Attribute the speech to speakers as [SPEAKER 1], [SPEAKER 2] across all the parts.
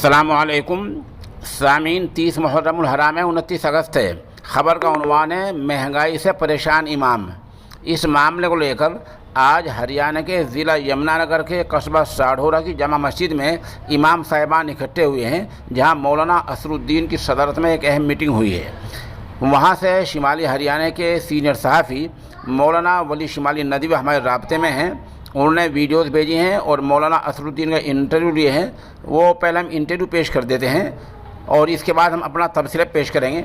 [SPEAKER 1] अस्सलामुअलैकुम सामीन। 30 मुहर्रमुल हराम है, 29 अगस्त है। ख़बर का उन्वान है महंगाई से परेशान इमाम। इस मामले को लेकर आज हरियाणा के ज़िला यमुनानगर के कस्बा साढ़ोरा की जमा मस्जिद में इमाम साहिबान इकट्ठे हुए हैं, जहां मौलाना असरुद्दीन की सदरत में एक अहम मीटिंग हुई है। वहां से शिमाली हरियाणा के सीनियर सहाफ़ी मौलाना वली शिमाली नदवी हमारे राब्ते में हैं। उन्होंने वीडियोस भेजी हैं और मौलाना असरुद्दीन का इंटरव्यू लिए हैं। वो पहले हम इंटरव्यू पेश कर देते हैं और इसके बाद हम अपना तबसरा पेश करेंगे।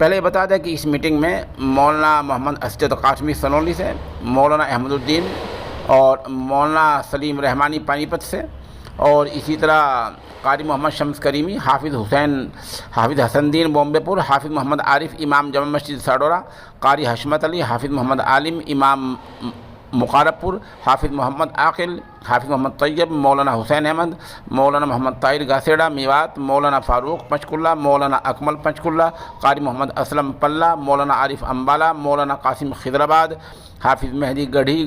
[SPEAKER 1] पहले बता दें कि इस मीटिंग में मौलाना मोहम्मद असद कासमी सनौली से, मौलाना अहमदुद्दीन और मौलाना सलीम रहमानी पानीपत से, और इसी तरह कारी मोहम्मद शम्स करीमी, हाफिज़ हसनदीन बॉम्बेपुर, हाफिज़ मोहम्मद आरिफ इमाम जमा मस्जिद साढ़ोरा, कारी हशमत अली, हाफिज़ मोहम्मद आलिम इमाम मुकारबपुर, हाफिज़ मोहम्मद आकिल, हाफिज़ मोहम्मद तैयब, मौलाना हुसैन अहमद, मौलाना मोहम्मद ताहिर गासेड़ा मेवात, मौलाना फ़ारूक पंचकुल्ला, मौलाना अकमल पंचकुल्ला, कारी मोहम्मद असलम पल्ला, मौलाना आरिफ अम्बाला, मौलाना कासिम खिदराबाद, हाफिज़ मेहदी गढ़ी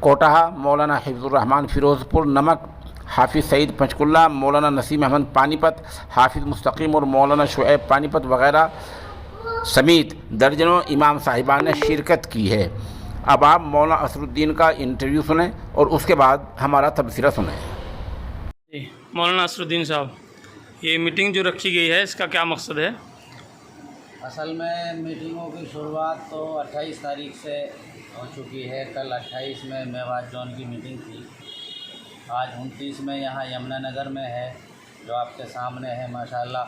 [SPEAKER 1] कोटाहा, मौलाना हिफ्ज़ुर्रहमान फ़िरोज़पुर नमक, हाफिज़ सईद पंचकुल्ला, मौलाना नसीम अहमद पानीपत, हाफिज़ मुस्तकीम और मौलाना शुएब पानीपत वगैरह समेत दर्जनों इमाम साहिबान ने शिरकत की है। अब आप मौलाना असरुद्दीन का इंटरव्यू सुने और उसके बाद हमारा तबसरा सुने।
[SPEAKER 2] मौलाना असरुद्दीन साहब, ये मीटिंग जो रखी गई है इसका क्या मकसद है?
[SPEAKER 3] असल में मीटिंगों की शुरुआत तो 28 तारीख से हो चुकी है। कल 28 में मेवात जोन की मीटिंग थी। आज 29 में यहाँ यमुनानगर में है, जो आपके सामने है। माशाल्लाह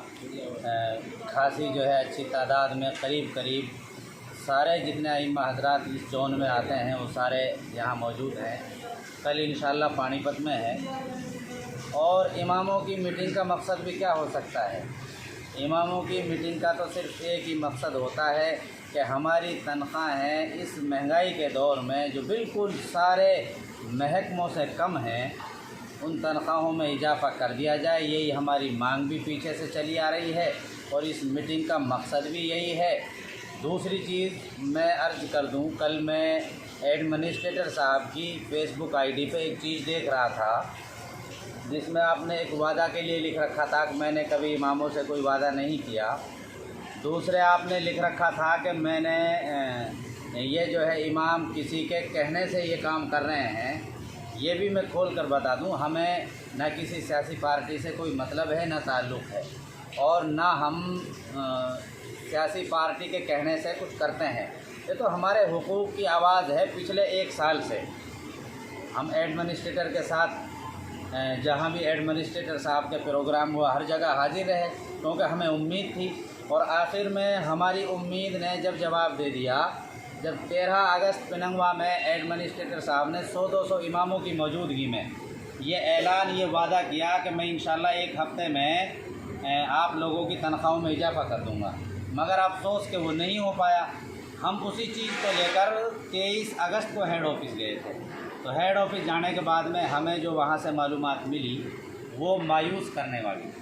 [SPEAKER 3] खासी जो है अच्छी तादाद में करीब सारे जितने अइम्मा हज़रात इस जोन में आते हैं वो सारे यहाँ मौजूद हैं। कल इंशाअल्लाह पानीपत में है। और इमामों की मीटिंग का मकसद भी क्या हो सकता है? इमामों की मीटिंग का तो सिर्फ़ एक ही मकसद होता है कि हमारी तनख्वाहें इस महंगाई के दौर में जो बिल्कुल सारे महकमों से कम हैं, उन तनख्वाहों में इजाफ़ा कर दिया जाए। यही हमारी मांग भी पीछे से चली आ रही है और इस मीटिंग का मकसद भी यही है। दूसरी चीज़ मैं अर्ज़ कर दूं, कल मैं एडमिनिस्ट्रेटर साहब की फ़ेसबुक आईडी पे एक चीज़ देख रहा था, जिसमें आपने एक वादा के लिए लिख रखा था कि मैंने कभी इमामों से कोई वादा नहीं किया। दूसरे आपने लिख रखा था कि मैंने ये जो है इमाम किसी के कहने से ये काम कर रहे हैं। ये भी मैं खोल कर बता दूं, हमें न किसी सियासी पार्टी से कोई मतलब है, न ताल्लुक़ है, और ना हम सियासी पार्टी के कहने से कुछ करते हैं। ये तो हमारे हुकूक़ की आवाज़ है। पिछले 1 साल से हम एडमिनिस्ट्रेटर के साथ जहाँ भी एडमिनिस्ट्रेटर साहब के प्रोग्राम हुआ हर जगह हाजिर रहे, क्योंकि हमें उम्मीद थी। और आखिर में हमारी उम्मीद ने जब जवाब दे दिया, जब 13 अगस्त पिनंगवा में एडमिनिस्ट्रेटर साहब ने 100-200 इमामों की मौजूदगी में ये ऐलान, ये वादा किया कि मैं इंशाल्लाह 1 हफ़्ते में आप लोगों की तनख्वाहों में इजाफ़ा कर दूँगा, मगर अफसोस कि वो नहीं हो पाया। हम उसी चीज़ को लेकर 23 अगस्त को हेड ऑफ़िस गए थे। तो हेड ऑफ़िस जाने के बाद में हमें जो वहाँ से मालूमात मिली वो मायूस करने वाली।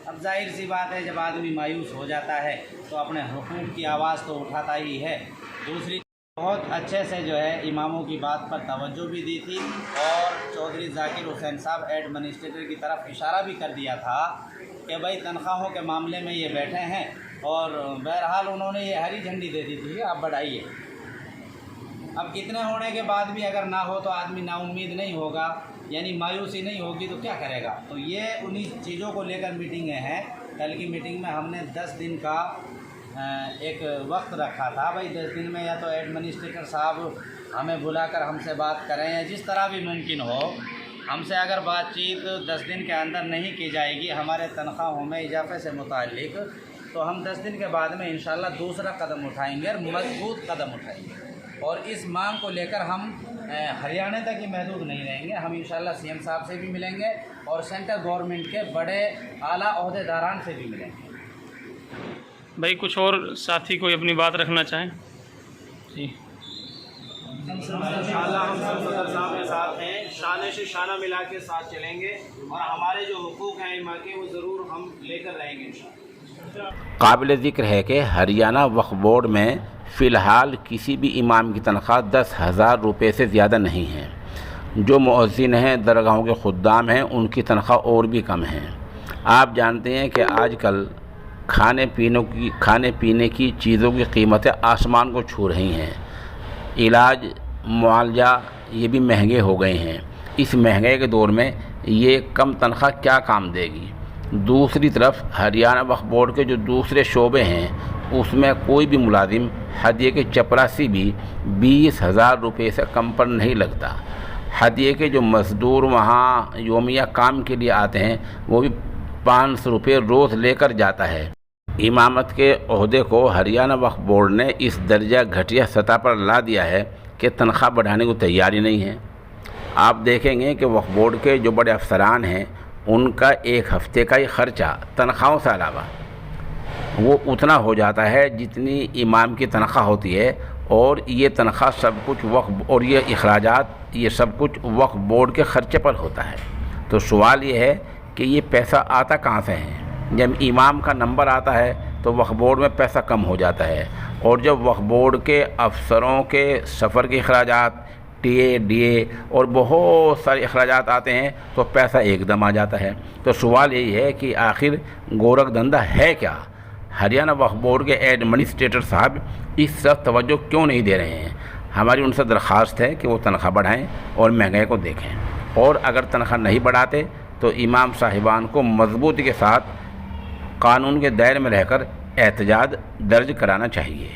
[SPEAKER 3] अब जाहिर सी बात है, जब आदमी मायूस हो जाता है तो अपने हुकूक की आवाज़ तो उठाता ही है। दूसरी, बहुत अच्छे से जो है इमामों की बात पर तवज्जो भी दी थी और चौधरी जाकिर हुसैन साहब एडमिनिस्ट्रेटर की तरफ इशारा भी कर दिया था कि भाई तनख्वाहों के मामले में ये बैठे हैं। और बहरहाल उन्होंने ये हरी झंडी दे दी थी, आप बढ़ाइए। अब इतने होने के बाद भी अगर ना हो तो आदमी नाउम्मीद नहीं होगा, यानी मायूसी नहीं होगी तो क्या करेगा। तो ये उन्हीं चीज़ों को लेकर मीटिंगें हैं। कल की मीटिंग में हमने 10 दिन का एक वक्त रखा था। भाई 10 दिन में या तो एडमिनिस्ट्रेटर साहब हमें बुलाकर हमसे बात करें, या जिस तरह भी मुमकिन हो हमसे अगर बातचीत 10 दिन के अंदर नहीं की जाएगी हमारे तनख्वाहों में इजाफे से मुताल्लिक, तो हम 10 दिन के बाद में इंशाल्लाह दूसरा कदम उठाएंगे और मजबूत कदम उठाएंगे। और इस मांग को लेकर हम हरियाणा तक ही महदूद नहीं रहेंगे। हम इंशाल्लाह सीएम साहब से भी मिलेंगे और सेंट्रल गवर्नमेंट के बड़े आला ओहदेदारान से भी मिलेंगे।
[SPEAKER 2] भाई कुछ और साथी कोई अपनी बात रखना चाहें? जी
[SPEAKER 4] इंशाअल्लाह हम सब सदर साहब के साथ हैं, शाने से शाना मिला के साथ चलेंगे और हमारे जो हुकूक हैं इमाम के वो ज़रूर हम लेकर रहेंगे इंशाअल्लाह।
[SPEAKER 1] काबिल ज़िक्र है कि हरियाणा वक्फ बोर्ड में फ़िलहाल किसी भी इमाम की तनख्वाह 10,000 रुपये से ज़्यादा नहीं है। जो मुअज्जिन हैं, दरगाहों के खुद्दाम हैं, उनकी तनख्वाह और भी कम है। आप जानते हैं कि आजकल खाने पीने की चीज़ों की कीमतें आसमान को छू रही हैं। इलाज मुआवजा ये भी महंगे हो गए हैं। इस महंगाई के दौर में ये कम तनख्वाह क्या काम देगी। दूसरी तरफ हरियाणा वक्फ बोर्ड के जो दूसरे शोबे हैं उसमें कोई भी मुलाजिम हदिये के चपरासी भी 20,000 रुपये से कम पर नहीं लगता। हदिये के जो मज़दूर वहाँ योमिया काम के लिए आते हैं वो भी 500 रुपये रोज़ लेकर जाता है। इमामत के ओहदे को हरियाणा वक्फ बोर्ड ने इस दर्जा घटिया सतह पर ला दिया है कि तनख्वाह बढ़ाने को तैयारी नहीं है। आप देखेंगे कि वक्फ बोर्ड के जो बड़े अफसरान हैं उनका एक हफ़्ते का ही ख़र्चा तनख्वाहों से अलावा वो उतना हो जाता है जितनी इमाम की तनख्वाह होती है, और ये तनख्वाह सब कुछ वक्फ और ये अखराजात ये सब कुछ वक्फ बोर्ड के ख़र्चे पर होता है। तो सवाल ये है कि ये पैसा आता कहाँ से है। जब इमाम का नंबर आता है तो वक्फ बोर्ड में पैसा कम हो जाता है, और जब वक्फ बोर्ड के अफसरों के सफ़र के अखराजात, टीए और बहुत सारे अखराजात आते हैं तो पैसा एकदम आ जाता है। तो सवाल यही है कि आखिर गोरख धंधा है क्या। हरियाणा वक्फ बोर्ड के एडमिनिस्ट्रेटर साहब इस तरफ तवज्जो क्यों नहीं दे रहे हैं। हमारी उनसे दरख्वास्त है कि वो तनख्वाह बढ़ाएं और महंगाई को देखें, और अगर तनख्वाह नहीं बढ़ाते तो इमाम साहिबान को मजबूती के साथ कानून के दायरे में रहकर एहतजाज दर्ज कराना चाहिए।